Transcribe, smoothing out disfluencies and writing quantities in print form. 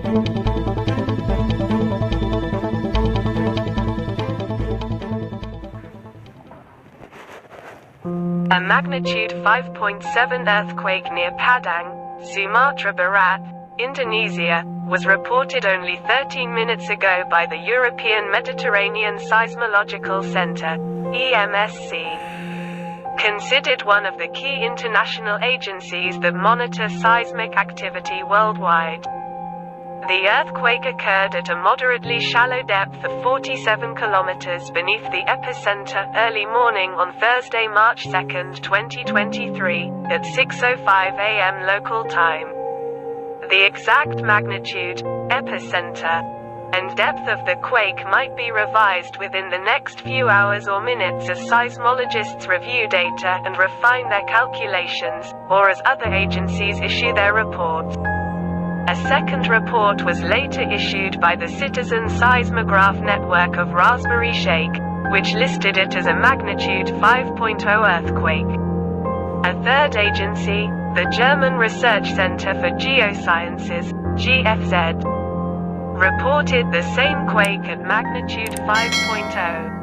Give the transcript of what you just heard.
A magnitude 5.7 earthquake near Padang, Sumatra Barat, Indonesia, was reported only 13 minutes ago by the European Mediterranean Seismological Center, EMSC. Considered one of the key international agencies that monitor seismic activity worldwide. The earthquake occurred at a moderately shallow depth of 47 kilometers beneath the epicenter early morning on Thursday, March 2, 2023, at 6:05 a.m. local time. The exact magnitude, epicenter, and depth of the quake might be revised within the next few hours or minutes as seismologists review data and refine their calculations, or as other agencies issue their reports. A second report was later issued by the citizen-seismograph network of RaspberryShake, which listed it as a magnitude 5.0 earthquake. A third agency, the German Research Center for Geosciences, GFZ, reported the same quake at magnitude 5.0.